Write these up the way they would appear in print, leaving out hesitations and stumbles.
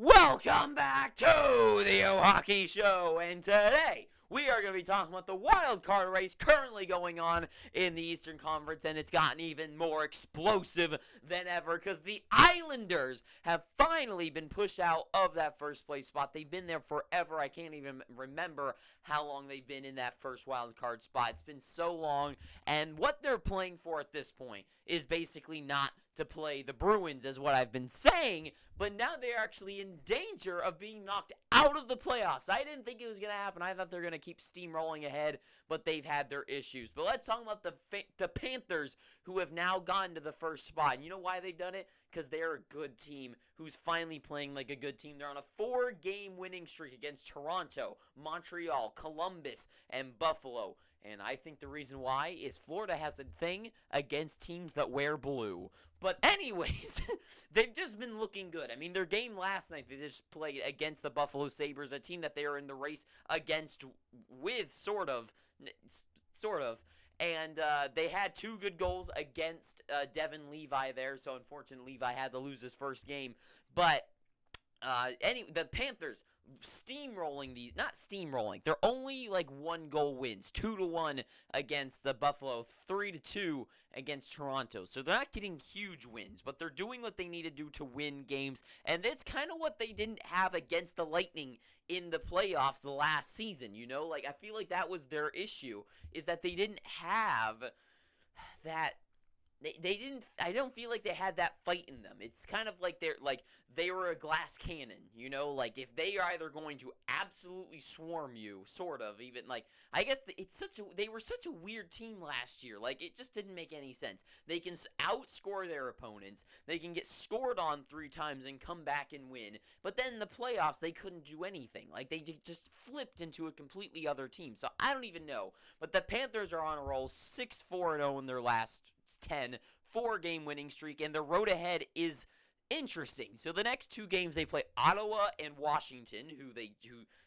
Welcome back to the Hockey Show, and today we are going to be talking about the wild card race currently going on in the Eastern Conference, and it's gotten even more explosive than ever because the Islanders have finally been pushed out of that first place spot. They've been there forever. I can't even remember how long they've been in that first wild card spot. It's been so long, and what they're playing for at this point is basically not to play the Bruins, is what I've been saying, but now they're actually in danger of being knocked out of the playoffs. I didn't think it was going to happen. I thought they're going to keep steamrolling ahead, but they've had their issues. But let's talk about the Panthers, who have now gotten to the first spot. And you know why they've done it? Because they're a good team who's finally playing like a good team. They're on a 4-game winning streak against Toronto, Montreal, Columbus, and Buffalo. And I think the reason why is Florida has a thing against teams that wear blue. But anyways, they've just been looking good. I mean, their game last night, they just played against the Buffalo Sabres, a team that they are in the race against with, sort of. And they had 2 good goals against Devin Levi there, so unfortunately Levi had to lose his first game. But the Panthers steamrolling these, not steamrolling, they're only like 1-goal wins, 2-1 against the Buffalo, 3-2 against Toronto. So they're not getting huge wins, but they're doing what they need to do to win games, and that's kind of what they didn't have against the Lightning in the playoffs the last season, you know? Like, I feel like that was their issue, is that they didn't have that. They didn't. I don't feel like they had that fight in them. It's kind of like they were a glass cannon, you know. Like if they are either going to absolutely swarm you, sort of. Even like I guess they were such a weird team last year. Like it just didn't make any sense. They can outscore their opponents. They can get scored on 3 times and come back and win. But then in the playoffs, they couldn't do anything. Like they just flipped into a completely other team. So I don't even know. But the Panthers are on a roll, 6-4-0 in their last 10, 4-game winning streak, and the road ahead is interesting. So the next 2 games they play Ottawa and Washington, who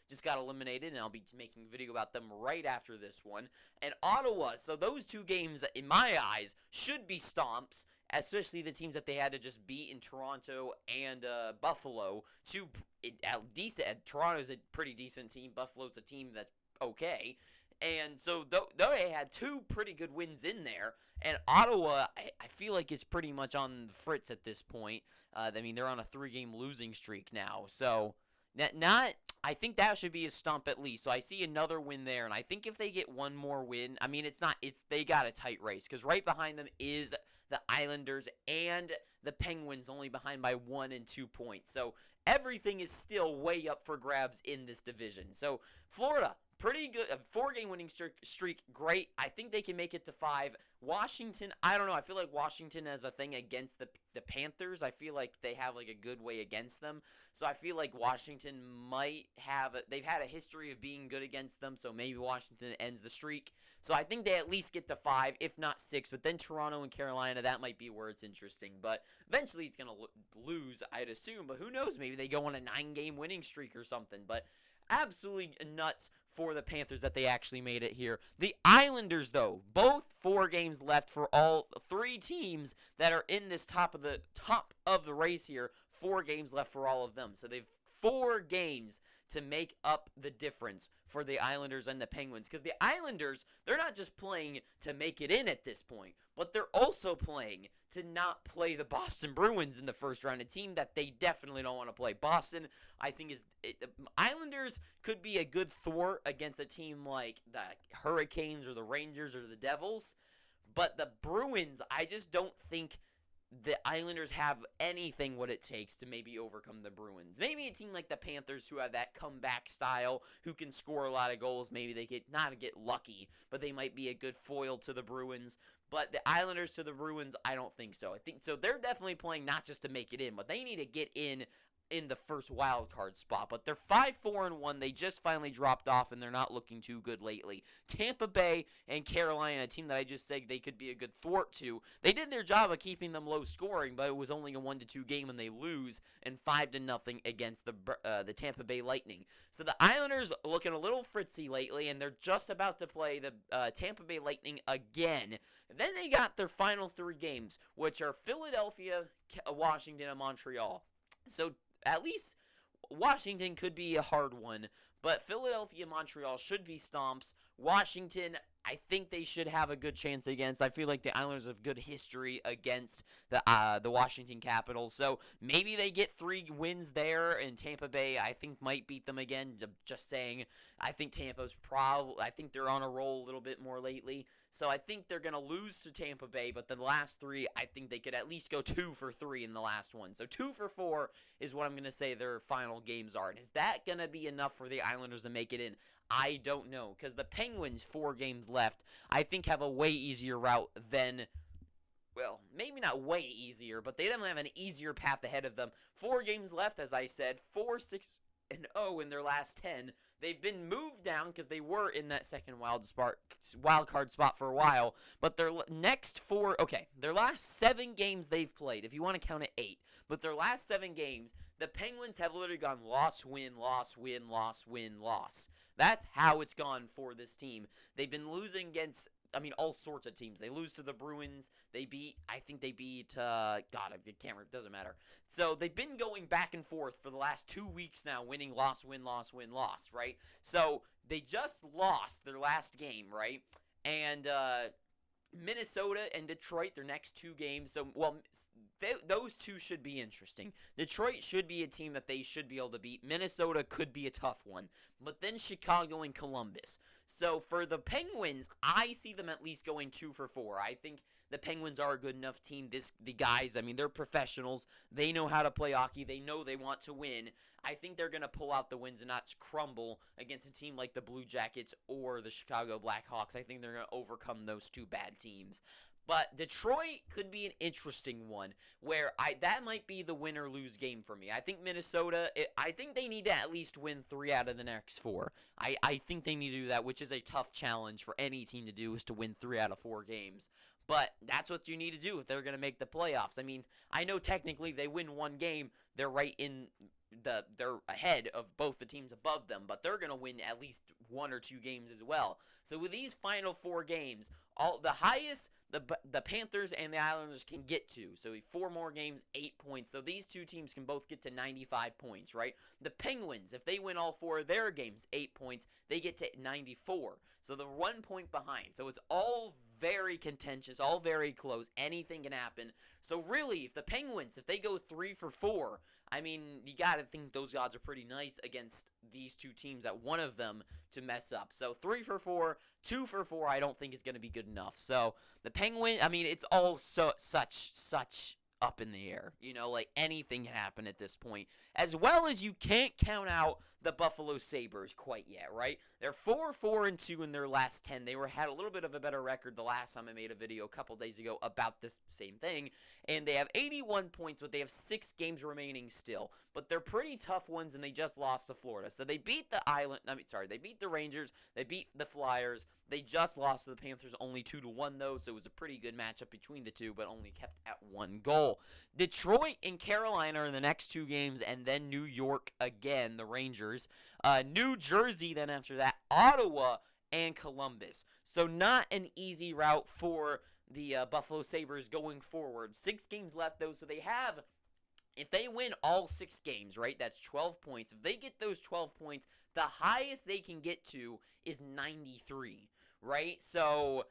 just got eliminated, and I'll be making a video about them right after this one. And Ottawa, so those 2 games, in my eyes, should be stomps, especially the teams that they had to just beat in Toronto and Buffalo. Toronto's a pretty decent team. Buffalo's a team that's okay. And so they had 2 pretty good wins in there. And Ottawa, I feel like is pretty much on the fritz at this point. I mean, they're on a 3-game losing streak now. So I think that should be a stump at least. So I see another win there. And I think if they get one more win, I mean, they got a tight race. Because right behind them is the Islanders and the Penguins, only behind by 1 and 2 points. So everything is still way up for grabs in this division. So Florida, pretty good, a 4-game winning streak, great. I think they can make it to 5. Washington, I don't know. I feel like Washington has a thing against the Panthers. I feel like they have like a good way against them. So I feel like Washington might have they've had a history of being good against them. So maybe Washington ends the streak. So I think they at least get to 5, if not 6. But then Toronto and Carolina, that might be where it's interesting. But eventually it's going to lose, I'd assume. But who knows? Maybe they go on a 9-game winning streak or something. But absolutely nuts for the Panthers that they actually made it here. The Islanders, though, both 4 games left for all 3 teams that are in this top of the race here. 4 games left for all of them. So they've 4 games to make up the difference for the Islanders and the Penguins. Because the Islanders, they're not just playing to make it in at this point, but they're also playing to not play the Boston Bruins in the first round, a team that they definitely don't want to play. Boston, I think, Islanders could be a good thwart against a team like the Hurricanes or the Rangers or the Devils, but the Bruins, I just don't think the Islanders have anything what it takes to maybe overcome the Bruins. Maybe a team like the Panthers who have that comeback style, who can score a lot of goals, maybe they could not get lucky, but they might be a good foil to the Bruins. But the Islanders to the Bruins, I don't think so. I think so. They're definitely playing not just to make it in, but they need to get in the first wild card spot. But they're 5-4-1. They just finally dropped off, and they're not looking too good lately. Tampa Bay and Carolina, a team that I just said they could be a good thwart to. They did their job of keeping them low scoring, but it was only a 1-2 game, and they lose and 5-0 against the Tampa Bay Lightning. So the Islanders looking a little fritzy lately, and they're just about to play the Tampa Bay Lightning again. And then they got their final 3 games, which are Philadelphia, Washington, and Montreal. So at least Washington could be a hard one, but Philadelphia, Montreal should be stomps. Washington, I think they should have a good chance against. I feel like the Islanders have good history against the Washington Capitals, so maybe they get 3 wins there, and Tampa Bay, I think, might beat them again. Just saying, I think I think they're on a roll a little bit more lately, so I think they're going to lose to Tampa Bay, but the last 3, I think they could at least go 2 for 3 in the last one. So 2 for 4 is what I'm going to say their final games are, and is that going to be enough for the Islanders to make it in? I don't know, because the Penguins, 4 games left, I think have a way easier route than, well, maybe not way easier, but they definitely have an easier path ahead of them. 4 games left, as I said, 4-6-0 in their last 10. They've been moved down because they were in that second wild card spot for a while, but their their last 7 games they've played, if you want to count it 8, but their last 7 games, the Penguins have literally gone loss, win, loss, win, loss, win, loss. That's how it's gone for this team. They've been losing against, all sorts of teams. They lose to the Bruins. I think they beat, God, I can't remember. It doesn't matter. So they've been going back and forth for the last 2 weeks now, winning, loss, win, loss, win, loss, right? So they just lost their last game, right? And Minnesota and Detroit, their next 2 games. So, those 2 should be interesting. Detroit should be a team that they should be able to beat. Minnesota could be a tough one. But then Chicago and Columbus. So for the Penguins, I see them at least going 2 for 4. I think the Penguins are a good enough team. The guys, they're professionals. They know how to play hockey. They know they want to win. I think they're going to pull out the wins and not crumble against a team like the Blue Jackets or the Chicago Blackhawks. I think they're going to overcome those 2 bad teams. But Detroit could be an interesting one where that might be the win or lose game for me. I think Minnesota, I think they need to at least win 3 out of the next 4. I think they need to do that, which is a tough challenge for any team to do, is to win 3 out of 4 games. But that's what you need to do if they're going to make the playoffs. I know technically if they win 1 game, they're right in they're ahead of both the teams above them, but they're going to win at least 1 or 2 games as well. So with these final 4 games, the highest the Panthers and the Islanders can get to. So 4 more games, 8 points. So these 2 teams can both get to 95 points, right? The Penguins, if they win all 4 of their games, 8 points, they get to 94. So they're 1 point behind. So it's all very contentious, all very close. Anything can happen. So really, if the Penguins, if they go 3 for 4, you got to think those odds are pretty nice against these 2 teams, that one of them to mess up. So 3 for 4, 2 for 4, I don't think is going to be good enough. So the Penguin, it's all such up in the air. Anything can happen at this point. As well as you can't count out the Buffalo Sabres quite yet, right? They're 4-4-2 in their last 10. They had a little bit of a better record the last time I made a video a couple days ago about this same thing. And they have 81 points, but they have 6 games remaining still. But they're pretty tough ones, and they just lost to Florida. So they beat they beat the Rangers, they beat the Flyers. They just lost to the Panthers, only 2-1 though, so it was a pretty good matchup between the 2, but only kept at 1 goal. Detroit and Carolina are in the next 2 games, and then New York again, the Rangers. New Jersey then after that, Ottawa and Columbus. So not an easy route for the Buffalo Sabres going forward. 6 games left though, so they have, if they win all 6 games, right, that's 12 points. If they get those 12 points, the highest they can get to is 93, right? So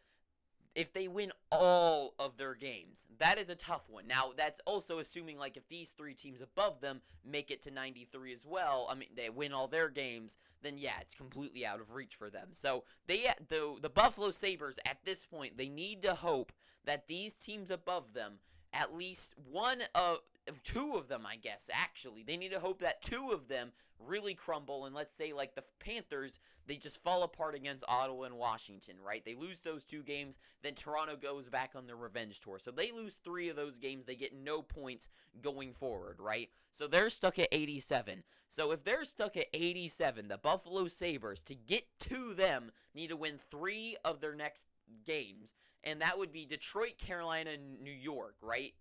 if they win all of their games, that is a tough one. Now, that's also assuming, if these 3 teams above them make it to 93 as well, they win all their games, then yeah, it's completely out of reach for them. So the Buffalo Sabres, at this point, they need to hope that these teams above them, at least 2 of them, I guess, actually. They need to hope that 2 of them really crumble, and let's say, the Panthers, they just fall apart against Ottawa and Washington, right? They lose those 2 games, then Toronto goes back on their revenge tour. So they lose 3 of those games, they get no points going forward, right? So they're stuck at 87. So if they're stuck at 87, the Buffalo Sabres, to get to them, need to win 3 of their next games, and that would be Detroit, Carolina, and New York, right?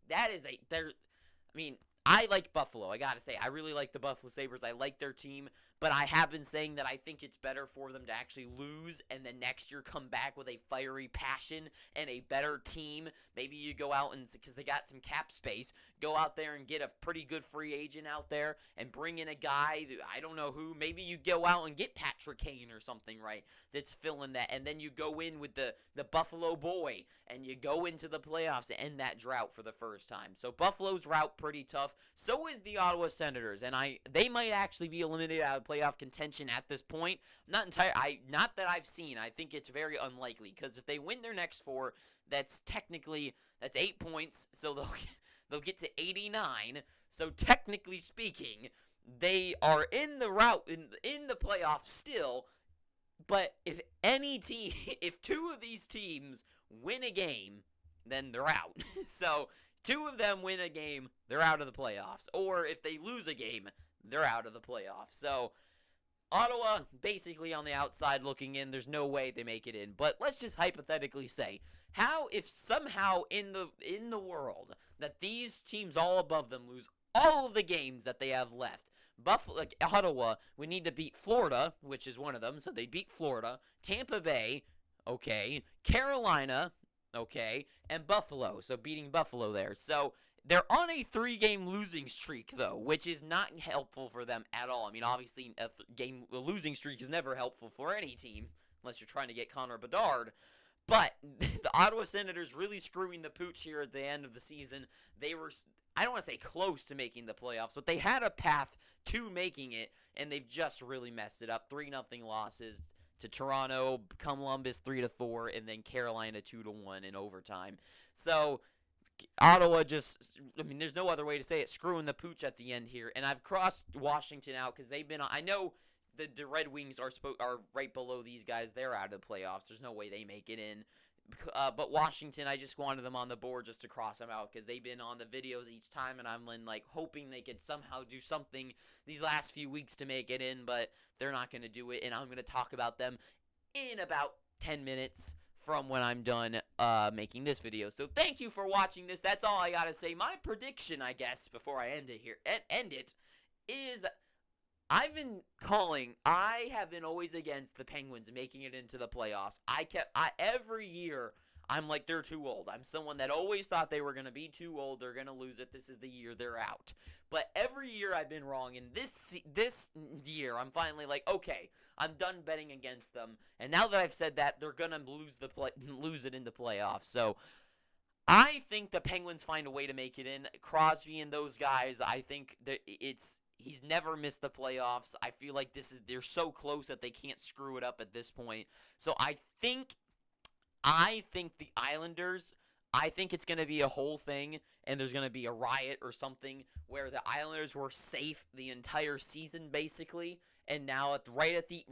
I like Buffalo. I got to say, I really like the Buffalo Sabres. I like their team, but I have been saying that I think it's better for them to actually lose and then next year come back with a fiery passion and a better team. Maybe you go out and, because they got some cap space, go out there and get a pretty good free agent out there and bring in a guy, I don't know who, maybe you go out and get Patrick Kane or something, right, that's filling that, and then you go in with the Buffalo boy, and you go into the playoffs to end that drought for the first time. So Buffalo's route pretty tough. So is the Ottawa Senators, and they might actually be eliminated out of playoff contention at this point. Not that I've seen. I think it's very unlikely, because if they win their next 4, that's 8 points, so they'll get to 89. So technically speaking, they are in the route in the playoffs still. But if if 2 of these teams win a game, then they're out. So 2 of them win a game, they're out of the playoffs. Or if they lose a game, they're out of the playoffs. So Ottawa basically on the outside looking in. There's no way they make it in. But let's just hypothetically say, how if somehow in the world that these teams all above them lose all of the games that they have left, Ottawa would need to beat Florida, which is one of them, so they beat Florida, Tampa Bay, okay, Carolina, okay, and Buffalo, so beating Buffalo there. So they're on a 3-game losing streak, though, which is not helpful for them at all. I mean, obviously, a losing streak is never helpful for any team, unless you're trying to get Connor Bedard. But the Ottawa Senators really screwing the pooch here at the end of the season. They were, I don't want to say close to making the playoffs, but they had a path to making it, and they've just really messed it up. 3-0 losses to Toronto, Columbus 3-4, and then Carolina 2-1 in overtime. So Ottawa just, I mean, there's no other way to say it, screwing the pooch at the end here. And I've crossed Washington out because they've been, I know the Red Wings are right below these guys. They're out of the playoffs. There's no way they make it in. But Washington, I just wanted them on the board just to cross them out because they've been on the videos each time, and I'm like hoping they could somehow do something these last few weeks to make it in, but they're not going to do it, and I'm going to talk about them in about 10 minutes from when I'm done making this video. So thank you for watching this. That's all I got to say. My prediction, I guess, before I end it, is I have been always against the Penguins making it into the playoffs. Every year, I'm like, they're too old. I'm someone that always thought they were going to be too old. They're going to lose it. This is the year they're out. But every year I've been wrong. And this year, I'm finally like, okay, I'm done betting against them. And now that I've said that, they're going to lose it in the playoffs. So I think the Penguins find a way to make it in. Crosby and those guys, I think that he's never missed the playoffs. I feel like they're so close that they can't screw it up at this point. So I think the Islanders, I think it's going to be a whole thing, and there's going to be a riot or something where the Islanders were safe the entire season, basically, and now right at the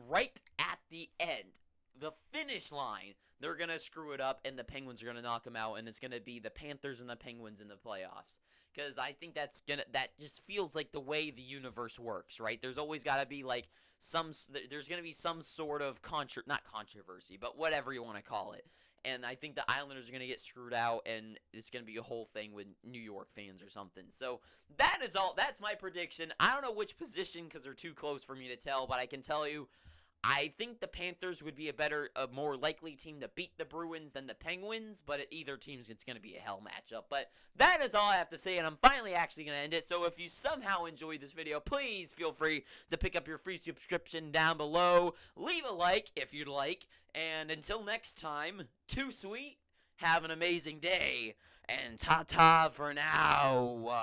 end, the finish line, they're going to screw it up, and the Penguins are going to knock them out, and it's going to be the Panthers and the Penguins in the playoffs. Because I think that just feels like the way the universe works, right? There's always got to be like there's going to be some sort of not controversy, but whatever you want to call it. And I think the Islanders are going to get screwed out, and it's going to be a whole thing with New York fans or something. So that is all. That's my prediction. I don't know which position because they're too close for me to tell, but I can tell you, I think the Panthers would be a more likely team to beat the Bruins than the Penguins, but at either team's it's going to be a hell matchup. But that is all I have to say, and I'm finally actually going to end it. So if you somehow enjoyed this video, please feel free to pick up your free subscription down below. Leave a like if you'd like, and until next time, too sweet, have an amazing day, and ta-ta for now.